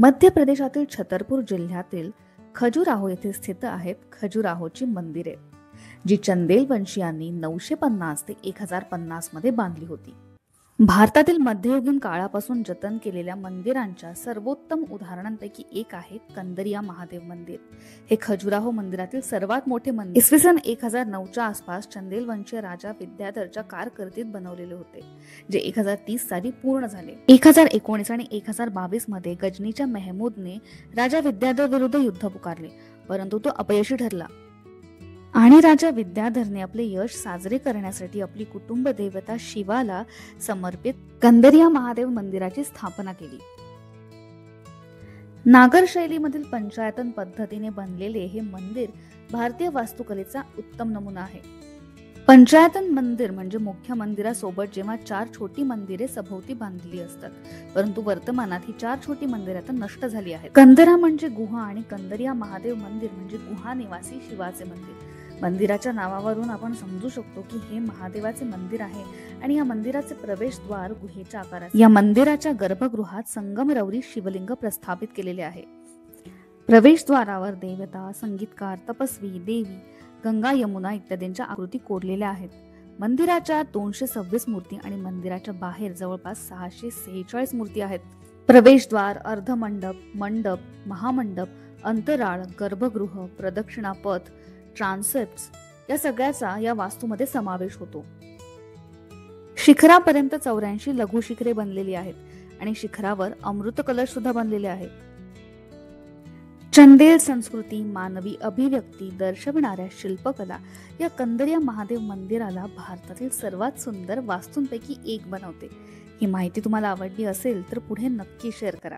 मध्य प्रदेशातील छतरपूर जिल्ह्यातील खजुराहो येथे स्थित आहेत खजुराहोची मंदिरे, जी चंदेल वंशीयांनी 950 ते 1050 मध्ये बांधली होती. भारतातील मध्ययुगीन काळापासून जतन केलेल्या मंदिरांच्या सर्वोत्तम उदाहरणांपैकी एक आहे कंदरिया महादेव मंदिर. हे खजुराहो मंदिरातील सर्वात मोठे मंदिर इसवी सन 1009च्या आसपास चंदेल वंशीय राजा विद्याधरच्या कारकिर्दीत बनवलेले होते, जे 1030 साली पूर्ण झाले. 1019 आणि 1022 मध्ये गजनीच्या मेहमूदने राजा विद्याधर विरुद्ध युद्ध पुकारले, परंतु तो अपयशी ठरला आणि राजा विद्याधरने आपले यश साजरे करण्यासाठी आपली कुटुंब देवता शिवाला समर्पित कंदरिया महादेव मंदिराची स्थापना केली. नागर शैलीमधील पंचायतन पद्धतीने बनलेले हे मंदिर भारतीय वास्तुकलेचा उत्तम नमुना आहे. पंचायतन मंदिर म्हणजे मुख्य मंदिरासोबत जेव्हा 4 छोटी मंदिरे सभोवती बांधली असतात, परंतु वर्तमानात ही 4 छोटी मंदिरे आता नष्ट झाली आहेत. कंदरा म्हणजे गुहा आणि कंदरिया महादेव मंदिर म्हणजे गुहा निवासी शिवाचे मंदिर. मंदिराच्या नावावरून आपण समजू शकतो की हे महादेवाचे मंदिर आहे आणि या मंदिराचे प्रवेशद्वार गुहेच्या आकाराचे. या मंदिराच्या गर्भगृहात संगमरवरी शिवलिंग प्रस्थापित केलेले आहे. प्रवेशद्वारावर देवता, संगीतकार, तपस्वी, देवी, गंगा, यमुना इत्यादींच्या आकृती कोरलेल्या आहेत. मंदिराच्या 226 मूर्ती आणि मंदिराच्या बाहेर जवळपास 646 मूर्ती आहेत. प्रवेशद्वार, अर्धमंडप, मंडप, महामंडप, अंतराळ, गर्भगृह, प्रदक्षिणा पथ, ट्रान्सेप्ट्स या सगळ्याचा या वास्तूमध्ये समावेश होतो. शिखरापर्यंत 84 लघु शिखरे बनलेली आहेत आणि शिखरावर अमृत कलश सुद्धा बनलेले आहेत. चंदेल संस्कृती, मानवी अभिव्यक्ती दर्शविणाऱ्या शिल्पकला या कंदरिया महादेव मंदिराला भारतातील सर्वात सुंदर वास्तूंपैकी एक बनवते. ही माहिती तुम्हाला आवडली असेल तर पुढे नक्की शेअर करा.